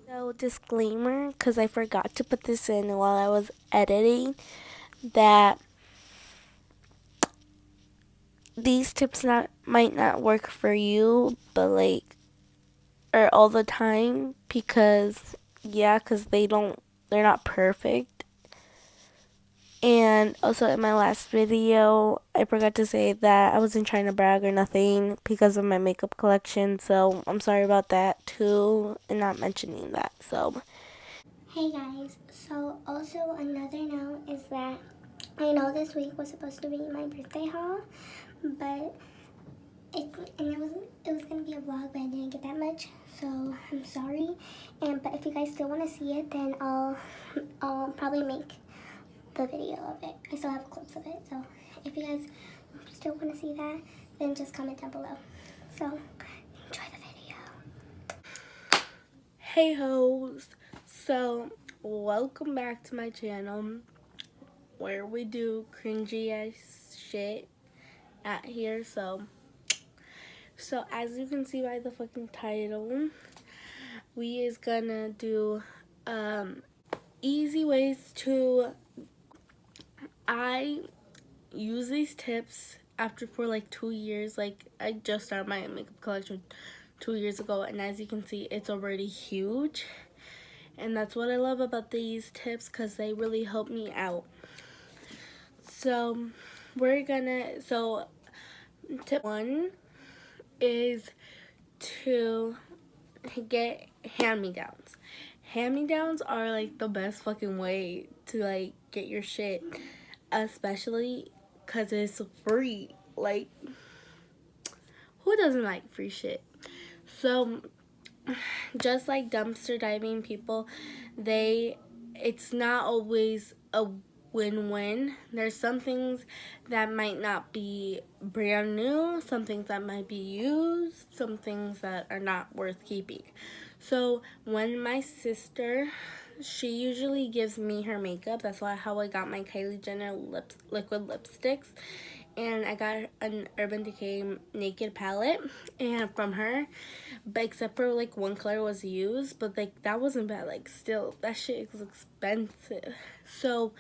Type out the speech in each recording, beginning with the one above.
So, disclaimer, because I forgot to put this in while I was editing, that these tips might not work for you, but or all the time, because they're not perfect. And also in my last video, I forgot to say that I wasn't trying to brag or nothing because of my makeup collection, so I'm sorry about that too, and not mentioning that, so. Hey guys, so also another note is that I know this week was supposed to be my birthday haul, but it was gonna be a vlog, but I didn't get that much, so I'm sorry. But if you guys still want to see it, then I'll probably make the video of it. I still have clips of it, so if you guys still want to see that, then just comment down below. So enjoy the video. Hey hoes! So, welcome back to my channel where we do cringy ass shit at here. So as you can see by the fucking title, we is gonna do easy ways to. I use these tips after for like 2 years. Like, I just started my makeup collection 2 years ago, and as you can see, it's already huge. And that's what I love about these tips, because they really help me out. So tip one is to get hand-me-downs. Hand-me-downs are like the best fucking way to like get your shit, especially because it's free. Like, who doesn't like free shit? So just like dumpster diving people, it's not always a win-win. There's some things that might not be brand new, some things that might be used, some things that are not worth keeping. So when my sister, she usually gives me her makeup. That's how I got my Kylie Jenner liquid lipsticks. And I got an Urban Decay Naked palette and from her, but except for like one color was used, but like that wasn't bad. Like, still, that shit is expensive. So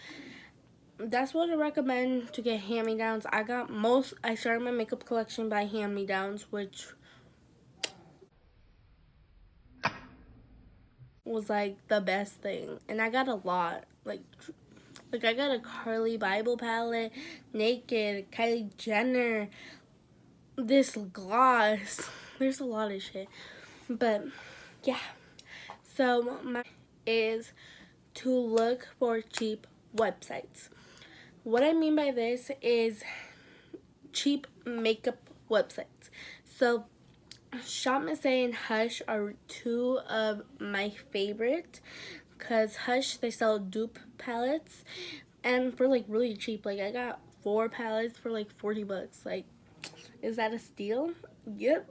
that's what I recommend to get hand-me-downs. I started my makeup collection by hand-me-downs, which was like the best thing. And I got a lot. Like I got a Carly Bible palette, Naked, Kylie Jenner, this gloss. There's a lot of shit. But yeah. So my is to look for cheap websites. What I mean by this is cheap makeup websites. So Shop Miss A and Hush are two of my favorite, because Hush, they sell dupe palettes and for like really cheap. Like, I got 4 palettes for like 40 bucks. Like, is that a steal? Yep.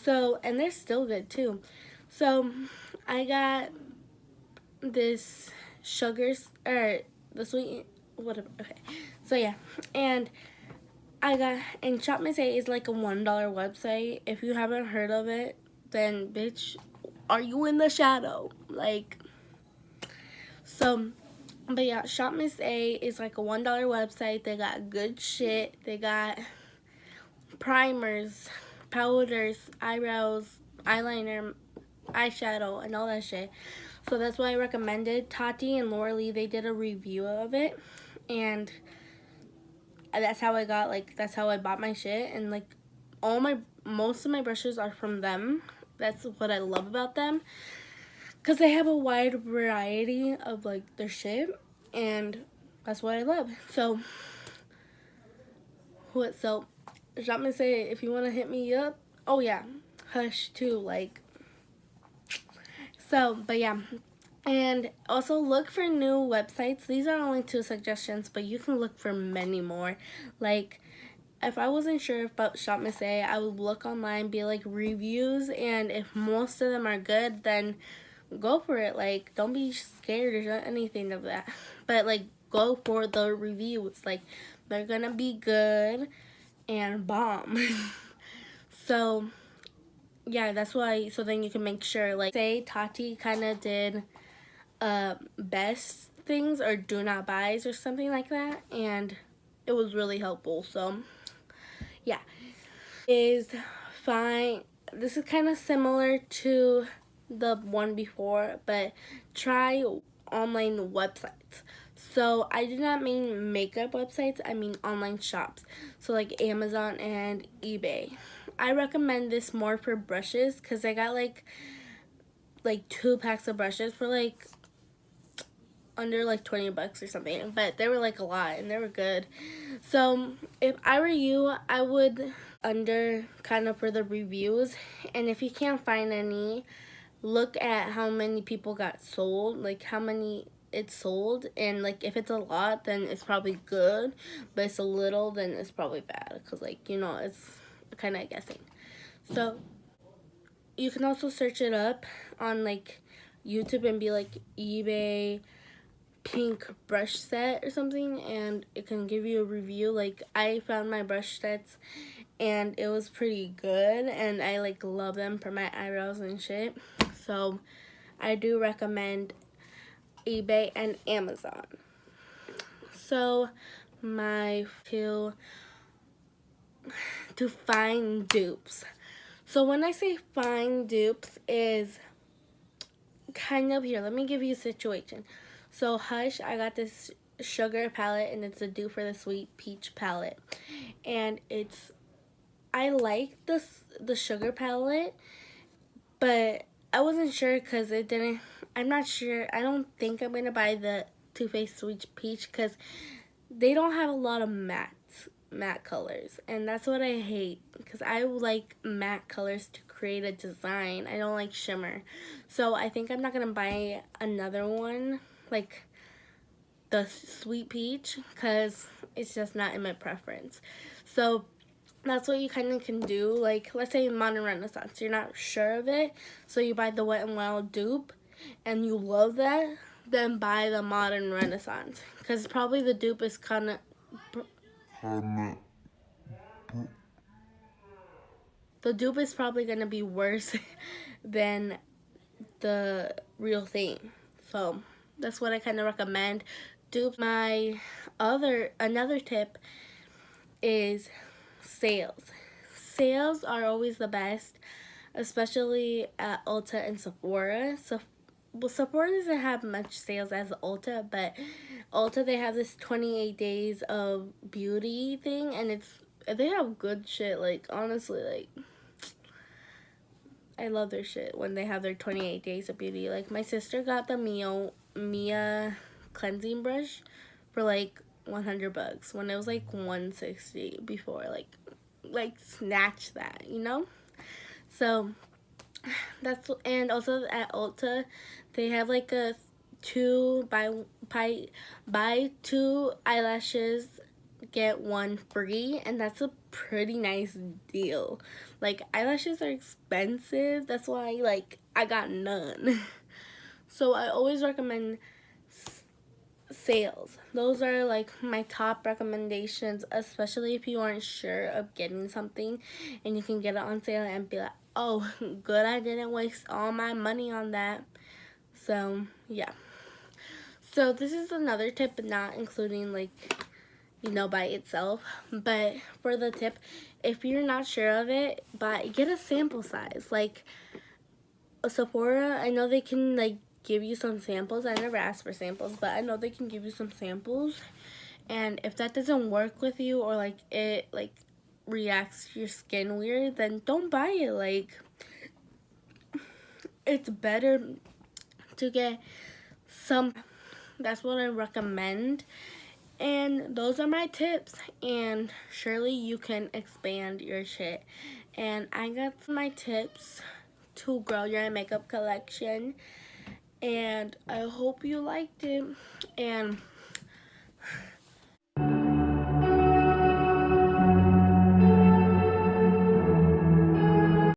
So, and they're still good too. So I got this the sweet, whatever. Okay, so yeah, and Shop Miss A is like a $1 website. If you haven't heard of it, then bitch, are you in the shadow? Like, so, but yeah, Shop Miss A is like a $1 website. They got good shit. They got primers, powders, eyebrows, eyeliner, eyeshadow, and all that shit. So that's why I recommended. Tati and Noelly, they did a review of it, and that's how I bought my shit. And like, most of my brushes are from them. That's what I love about them, because they have a wide variety of like their shit, and that's what I love. So Shop Miss A, if you want to hit me up. Oh yeah, Hush too, like. So, but yeah. And also look for new websites. These are only 2 suggestions, but you can look for many more. Like, if I wasn't sure about Shop Miss A, I would look online, be like reviews, and if most of them are good, then go for it. Like, don't be scared or anything of that. But like, go for the reviews. Like, they're gonna be good and bomb. So yeah, that's why, so then you can make sure, like, say Tati kind of did best things or do not buys or something like that, and it was really helpful. So yeah, is fine. This is kind of similar to the one before, but try online websites. So I did not mean makeup websites, I mean online shops. So like Amazon and eBay. I recommend this more for brushes because I got like 2 packs of brushes for like under like 20 bucks or something, but they were like a lot and they were good. So if I were you, I would under kind of for the reviews, and if you can't find any, look at how many people got sold, like how many it's sold, and like if it's a lot then it's probably good, but it's a little then it's probably bad, because like, you know, it's kind of guessing. So you can also search it up on like YouTube and be like eBay pink brush set or something, and it can give you a review. Like I found my brush sets and it was pretty good, and I like love them for my eyebrows and shit. So I do recommend eBay and Amazon. So my to find dupes. So when I say find dupes is kind of, here, let me give you a situation. So Hush, I got this sugar palette, and it's a dupe for the sweet peach palette, and I like the sugar palette, but I wasn't sure because it didn't, I'm not sure, I don't think I'm gonna buy the Too Faced Sweet Peach because they don't have a lot of matte colors, and that's what I hate, because I like matte colors to create a design. I don't like shimmer. So I think I'm not gonna buy another one like the sweet peach because it's just not in my preference. So that's what you kind of can do. Like, let's say Modern Renaissance, you're not sure of it, so you buy the Wet n Wild dupe and you love that, then buy the Modern Renaissance, because probably the dupe is kind of the dupe is probably going to be worse than the real thing. So that's what I kind of recommend. Dupes. Another tip is sales. Sales are always the best, especially at Ulta and Sephora. So, well, Sephora doesn't have much sales as Ulta, but Ulta, they have this 28 days of beauty thing, and they have good shit. Like, honestly, like, I love their shit when they have their 28 days of beauty. Like, my sister got the Mia cleansing brush for like 100 bucks when it was like 160 before. Like snatch that, you know? So and also at Ulta, they have like a buy 2 eyelashes get 1 free, and that's a pretty nice deal. Like, eyelashes are expensive, that's why like I got none. So I always recommend sales. Those are like my top recommendations, especially if you aren't sure of getting something and you can get it on sale and be like, oh, good, I didn't waste all my money on that. So yeah, so this is another tip, but not including like, you know, by itself. But for the tip, if you're not sure of it, get a sample size. Like a Sephora, I know they can like give you some samples. I never asked for samples, but I know they can give you some samples. And if that doesn't work with you, or like it like reacts to your skin weird, then don't buy it. Like, it's better to get some. That's what I recommend. And those are my tips, and surely you can expand your shit. And I got my tips to grow your makeup collection, and I hope you liked it. And